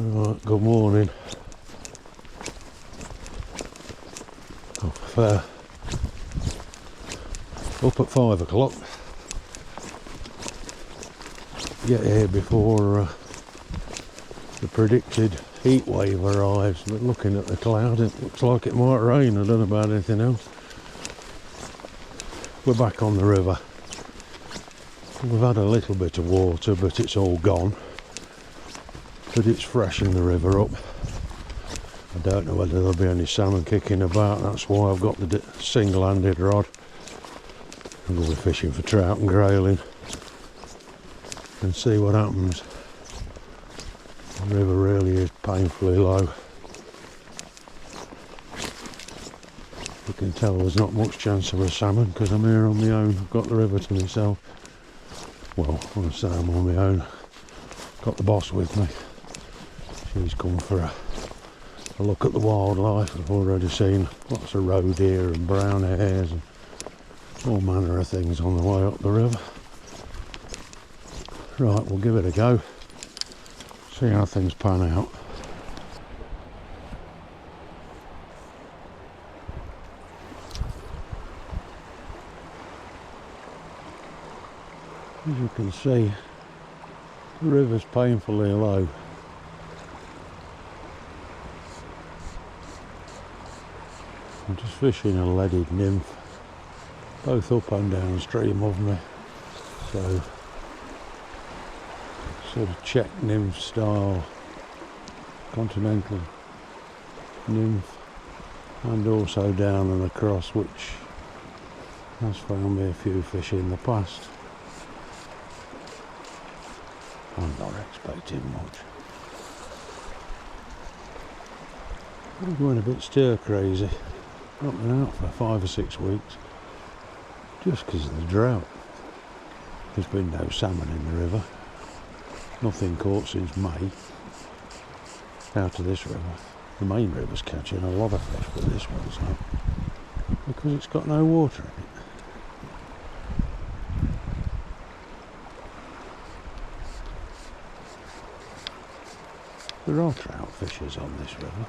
Right, good morning. Up at 5 o'clock. Get here before the predicted heat wave arrives, but looking at the cloud it looks like it might rain. I don't know about anything else. We're back on the river. We've had a little bit of water, but it's all gone. But it's freshened the river up. I don't know whether there'll be any salmon kicking about. That's why I've got the single-handed rod. I'm going to be fishing for trout and grayling and see what happens. The river really is painfully low. You can tell there's not much chance of a salmon because I'm here on my own. I've got the river to myself. Well, when I say I'm on my own, got the boss with me. She's come for a look at the wildlife. I've already seen lots of roe deer and brown hares and all manner of things on the way up the river. Right, we'll give it a go. See how things pan out. As you can see, the river's painfully low. I'm just fishing a leaded nymph, both up and downstream of me. So, sort of Czech nymph style, continental nymph, and also down and across, which has found me a few fish in the past. I'm not expecting much. I'm going a bit stir crazy. Not been out for 5 or 6 weeks, just because of the drought. There's been no salmon in the river. Nothing caught since May out of this river. The main river's catching a lot of fish, but this one's not, because it's got no water in it. There are trout fishers on this river.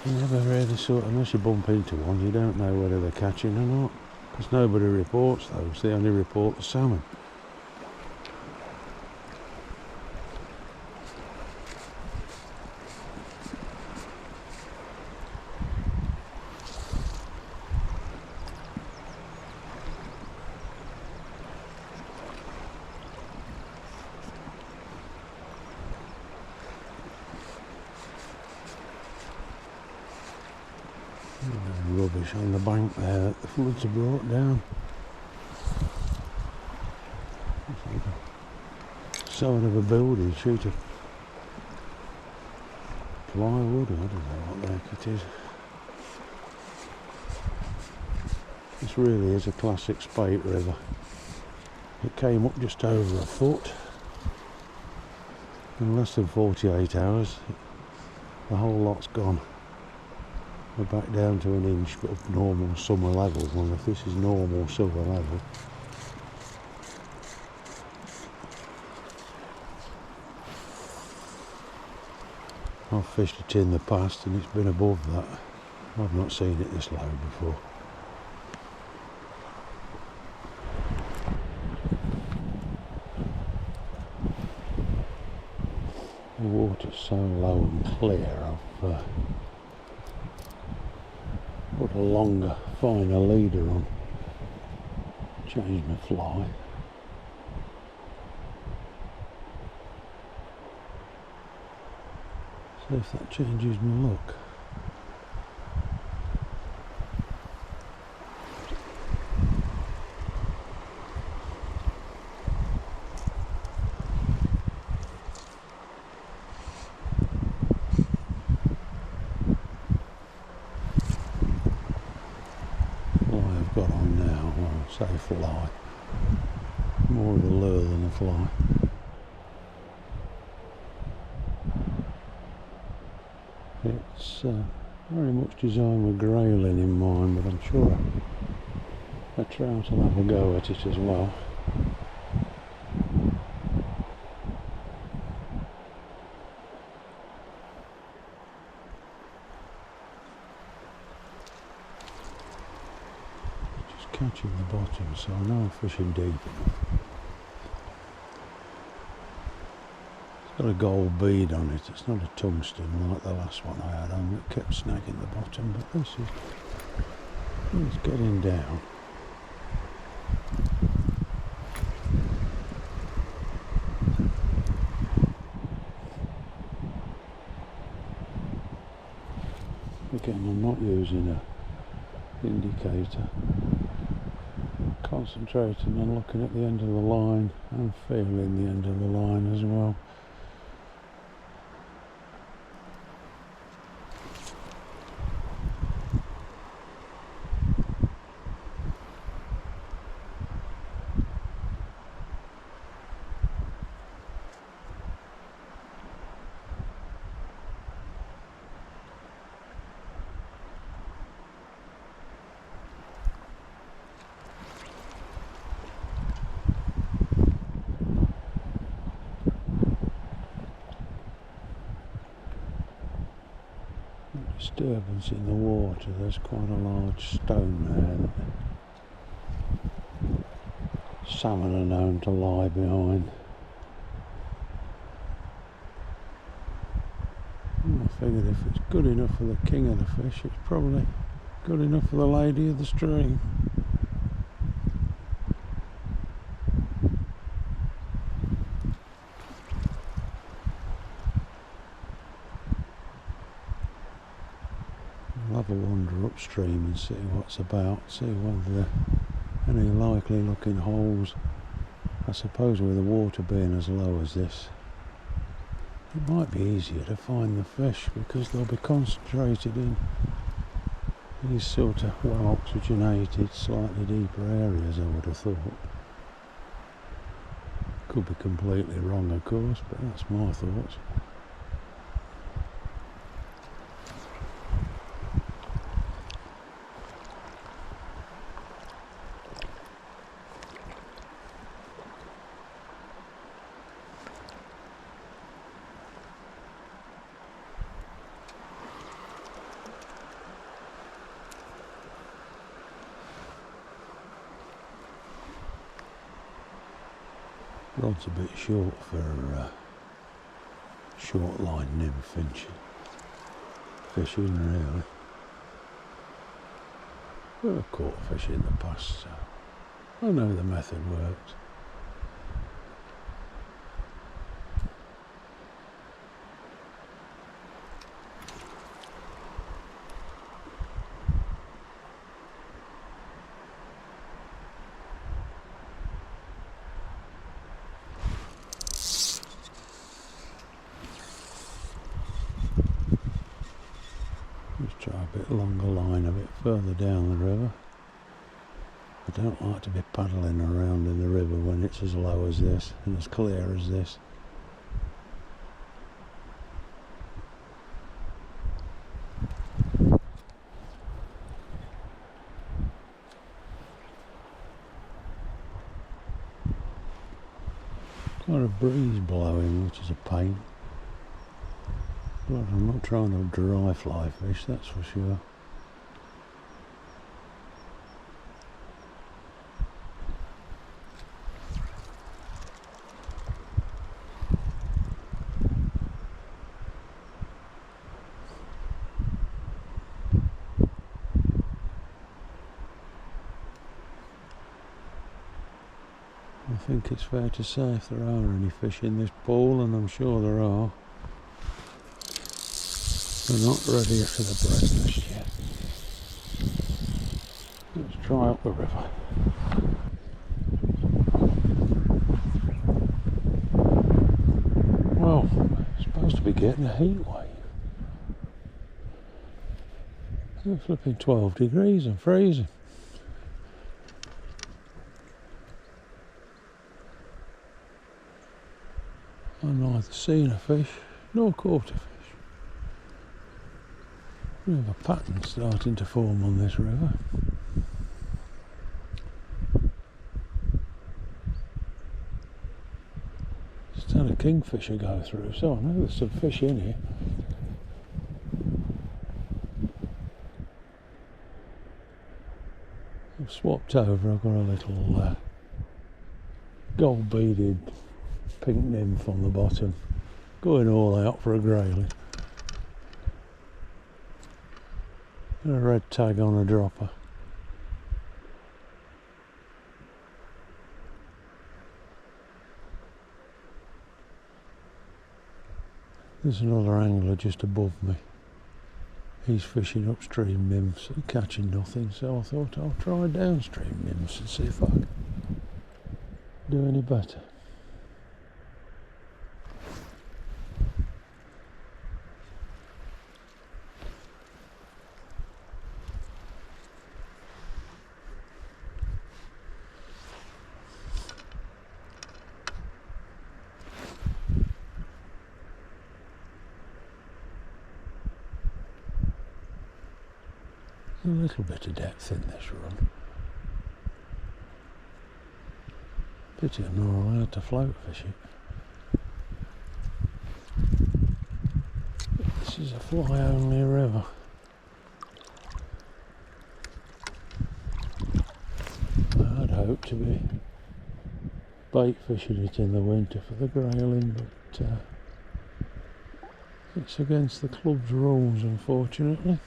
You never really unless you bump into one, you don't know whether they're catching or not, because nobody reports those. They only report the salmon. Rubbish on the bank there that the floods have brought down. It's like a side of a building, sheet of plywood, I don't know what the heck it is. This really is a classic spate river. It came up just over a foot. In less than 48 hours, the whole lot's gone. We're back down to an inch of normal summer level. Well, if this is normal summer level, I've fished it in the past and it's been above that. I've not seen it this low before. The water's so low and clear, I've put a longer, finer leader on. Changed my fly. See if that changes my look. Got on now, well, say fly, more of a lure than a fly. It's very much designed with grayling in mind, but I'm sure a trout will have a go at it as well. fish in the bottom, so I know I'm fishing deep enough. It's got a gold bead on it. It's not a tungsten like the last one I had on that kept snagging the bottom, but this is getting down. Again, I'm not using a indicator. Concentrating on looking at the end of the line and feeling the end of the line as well. Disturbance in the water, there's quite a large stone there that salmon are known to lie behind. I figured if it's good enough for the king of the fish, it's probably good enough for the lady of the stream. I'll have a wander upstream and see what's about, see whether there are any likely looking holes. I suppose with the water being as low as this, it might be easier to find the fish because they'll be concentrated in these sort of well oxygenated, slightly deeper areas, I would have thought. Could be completely wrong, of course, but that's my thoughts. Rod's a bit short for short line nymph fishing really. But I've caught fish in the past, so I know the method works. Just try a bit longer line, a bit further down the river. I don't like to be paddling around in the river when it's as low as this and as clear as this. Quite a breeze blowing, which is a pain. But I'm not trying to dry fly fish, that's for sure. I think it's fair to say if there are any fish in this pool, and I'm sure there are, they're not ready for the breakfast yet. Let's try up the river. Well, it's supposed to be getting a heat wave. It's flipping 12 degrees and freezing. I've neither seen a fish nor caught a fish. We have a pattern starting to form on this river. Just had a kingfisher go through, so I know there's some fish in here. I've Swapped over, I've got a little gold beaded pink nymph on the bottom, going all out for a grayling, and a red tag on a dropper. There's another angler just above me. He's fishing upstream nymphs and catching nothing, so I thought I'll try downstream nymphs and see if I can do any better. A little bit of depth in this run. Pity I'm not allowed to float fish it. This is a fly only river. I'd hope to be bait fishing it in the winter for the grayling, but it's against the club's rules, unfortunately.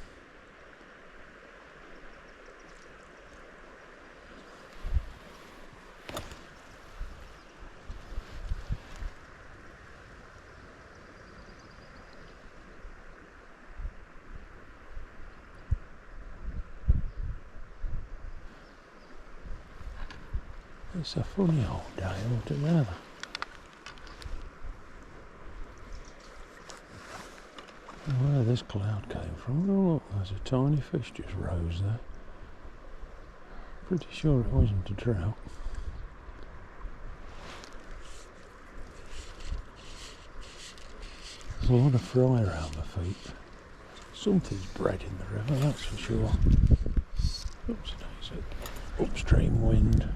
It's a funny old day altogether. Where this cloud came from, oh look, there's a tiny fish just rose there. Pretty sure it wasn't a trout. There's a lot of fry around my feet. Something's bred in the river, that's for sure. Oops, it's an upstream wind.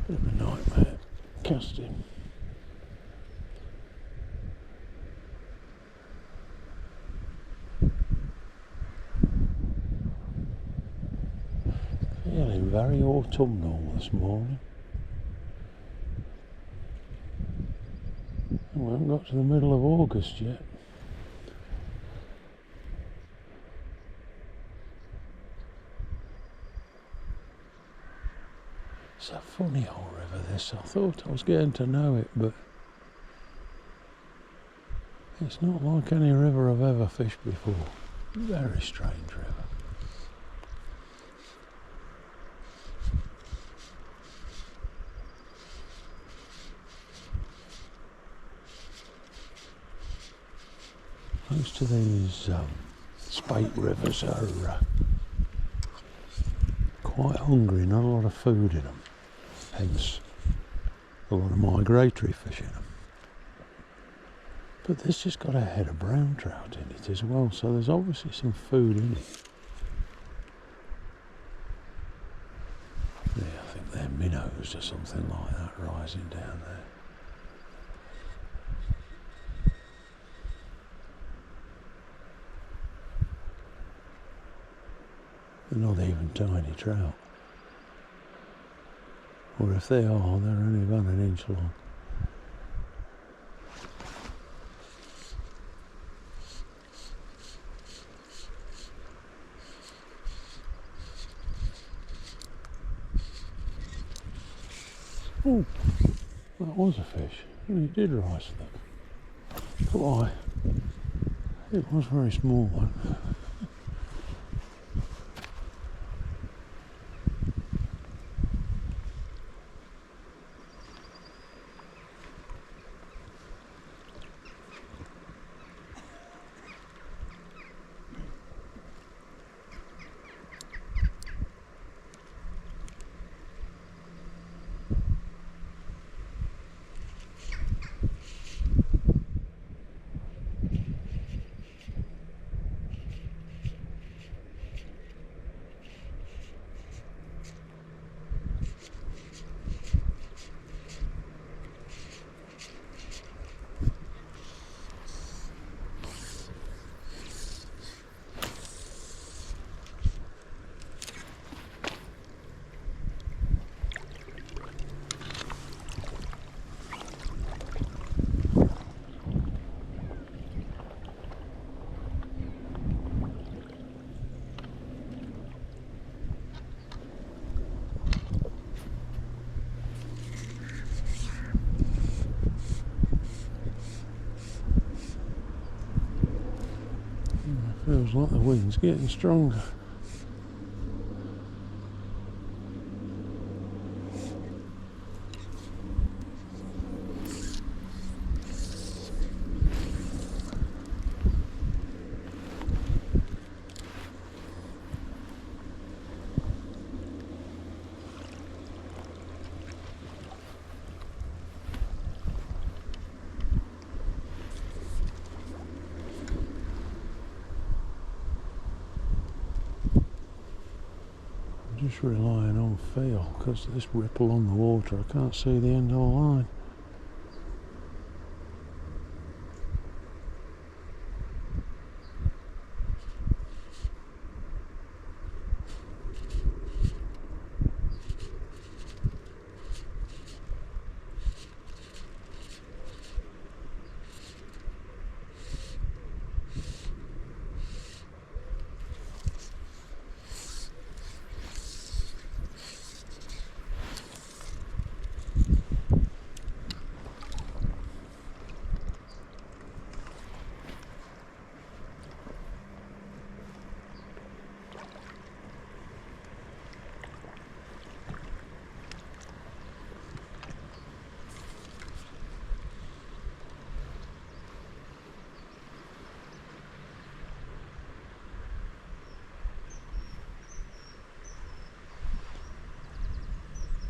Bit of a nightmare casting. Feeling very autumnal this morning. We haven't got to the middle of August yet. It's a funny old river this. I thought I was getting to know it, but it's not like any river I've ever fished before. Very strange river. Most of these spate rivers are quite hungry, not a lot of food in them, hence a lot of migratory fish in them. But this just got a head of brown trout in it as well, so there's obviously some food in it. Yeah, I think they're minnows or something like that rising down there. They're not even tiny trout. Or if they are, they're only about an inch long. Oh, that was a fish. It did rise to that. Why? It was a very small one. Feels like the wind's getting stronger. Just relying on feel, because this ripple on the water, I can't see the end of the line.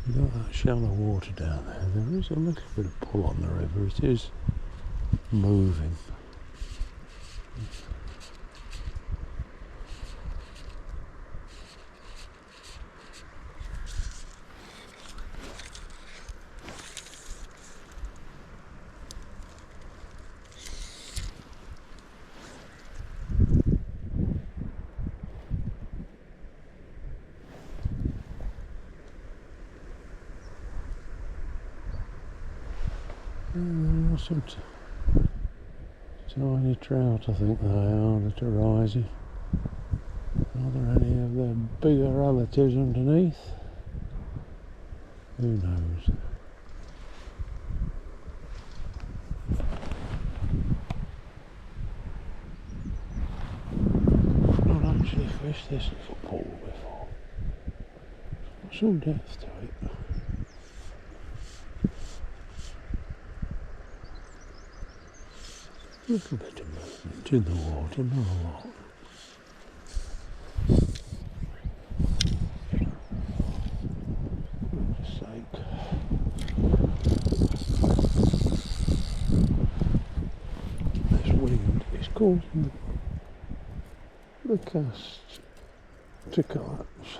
You've got that shallow water down there. There is a little bit of pull on the river. It is moving. There are some tiny trout, I think they are, that are rising. Are there any of their bigger relatives underneath? Who knows? I've not actually fished this little pool before. There's some depth to it. A little bit of movement in the water, not a lot. For goodness sake. This wind is causing the cast to collapse.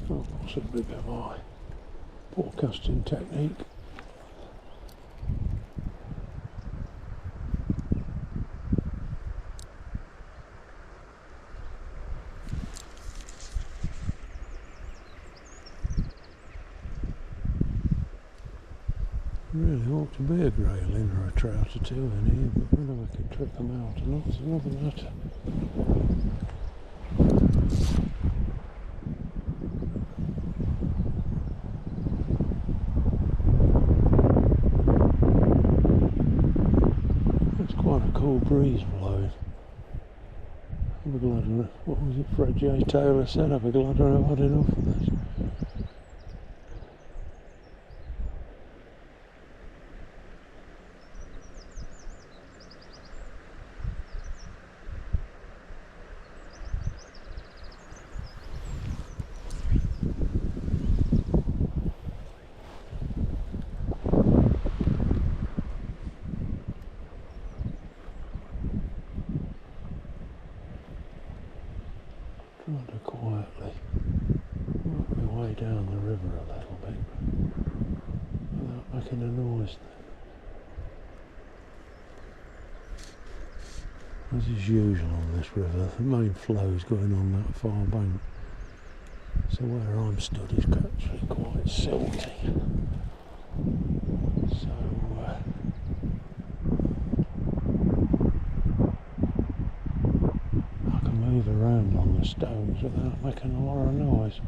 Oh, possibly by my poor casting technique. Really ought to be a grayling or a trout or two in here, but whether we can trick them out or not is another matter. It's quite a cool breeze blowing. I'll be glad of it. What was it Fred J. Taylor said? I'll be glad when I've had enough of this. Trying to quietly work my way down the river a little bit without making a noise. As is usual on this river, the main flow is going on that far bank, so where I'm stood is actually quite silty. So I can move around on the stones without making a lot of noise.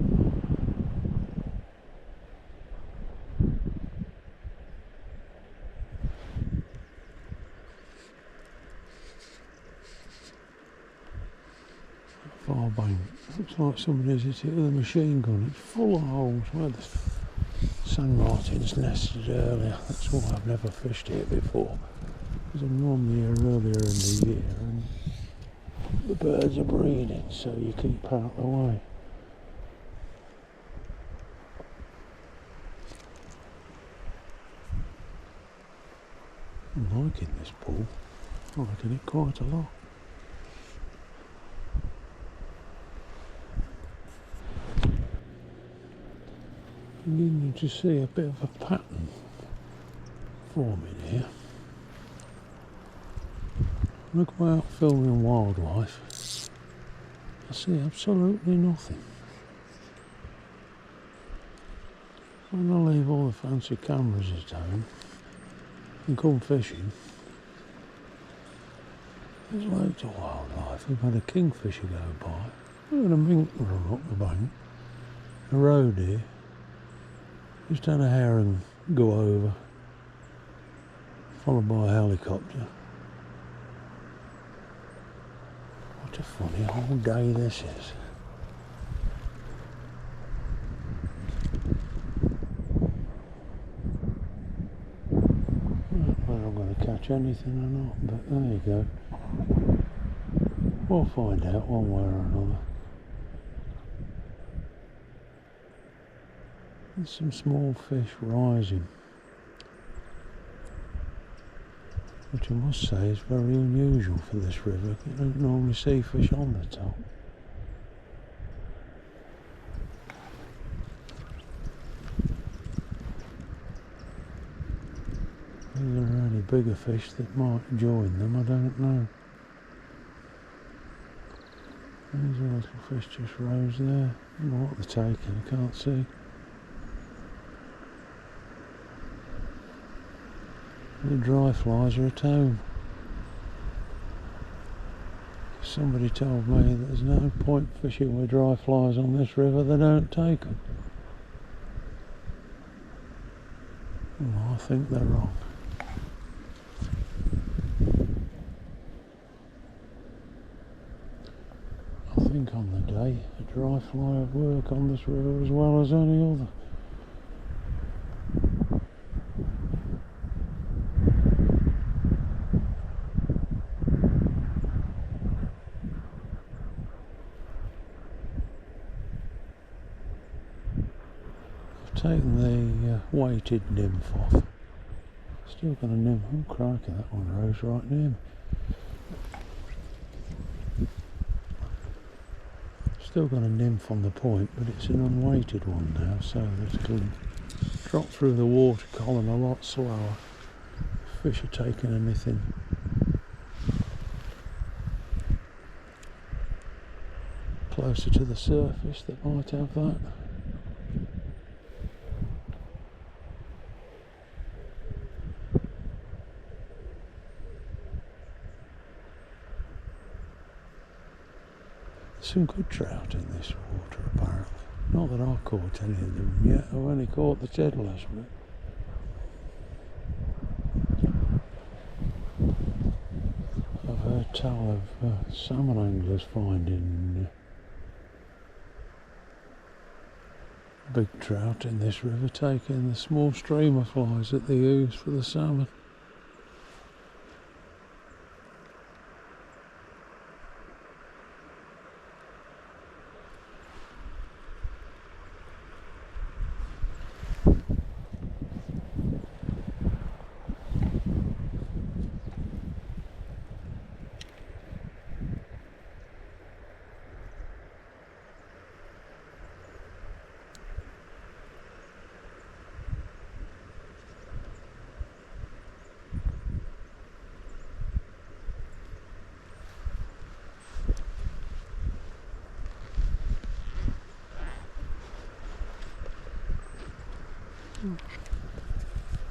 like somebody has hit it with a machine gun. It's full of holes where the sand martins nested earlier. That's why I've never fished here before. Because I'm normally here earlier in the year and the birds are breeding, so you keep out the way. I'm liking this pool. I'm liking it quite a lot. Beginning to see a bit of a pattern forming here. When I go out filming wildlife, I see absolutely nothing. When I leave all the fancy cameras at home and come fishing, there's loads of wildlife. We've had a kingfisher go by, we've had a mink run up the bank, a road here, just had a heron go over, followed by a helicopter. What a funny whole day this is. I don't know whether I'm going to catch anything or not, but there you go. We'll find out one way or another. There's some small fish rising, which I must say is very unusual for this river. You don't normally see fish on the top. Whether there are any bigger fish that might join them, I don't know. There's a little fish just rose there. I don't know what they're taking, I can't see. The dry flies are at home. Somebody told me that there's no point fishing with dry flies on this river, they don't take them. Well, I think they're wrong. I think on the day a dry fly would work on this river as well as any other. Taking the weighted nymph off. Still got a nymph. Oh crikey, that one rose right near me. Still got a nymph on the point, but it's an unweighted one now, so that it'll drop through the water column a lot slower. Fish are taking anything closer to the surface that might have that. Some good trout in this water apparently. Not that I've caught any of them yet, I've only caught the tiddlers, but I've heard tell of salmon anglers finding big trout in this river, taking the small streamer flies that they use for the salmon.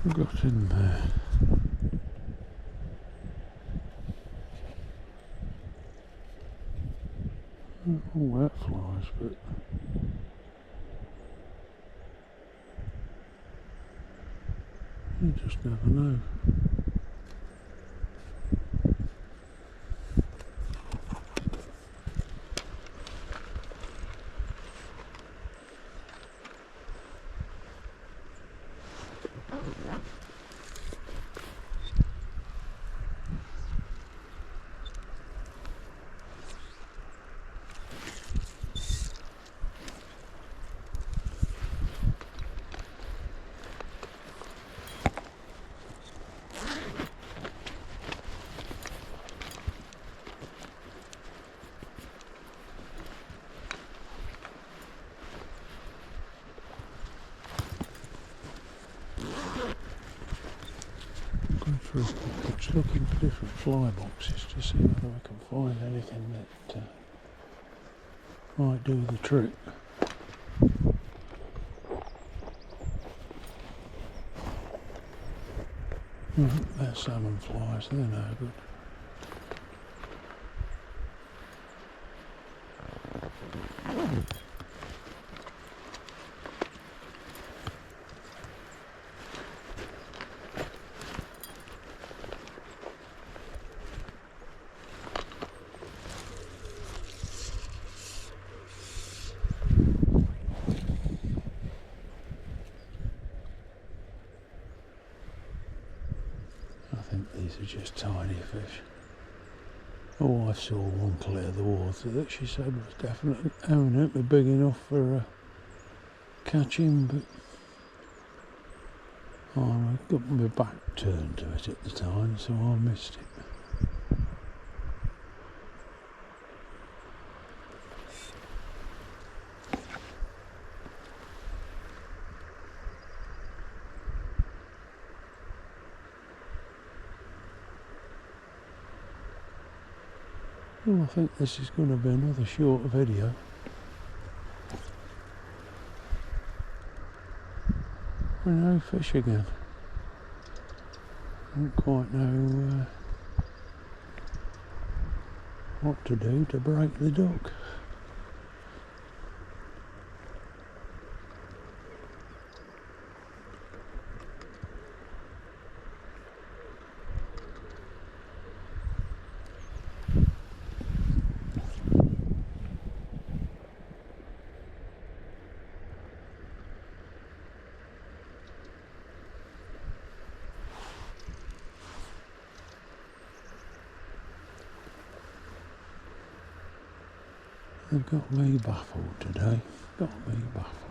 Got in there. All wet flies, but you just never know. Just looking for different fly boxes to see whether I can find anything that might do the trick. They're salmon flies, they're no good. I think these are just tiny fish. Oh, I saw one clear the water that she said was definitely eminently big enough for catching, but I got my back turned to it at the time, so I missed it. Well, I think this is going to be another short video. We're no fish again. I don't quite know what to do to break the duck. They've got me baffled today. Got me baffled.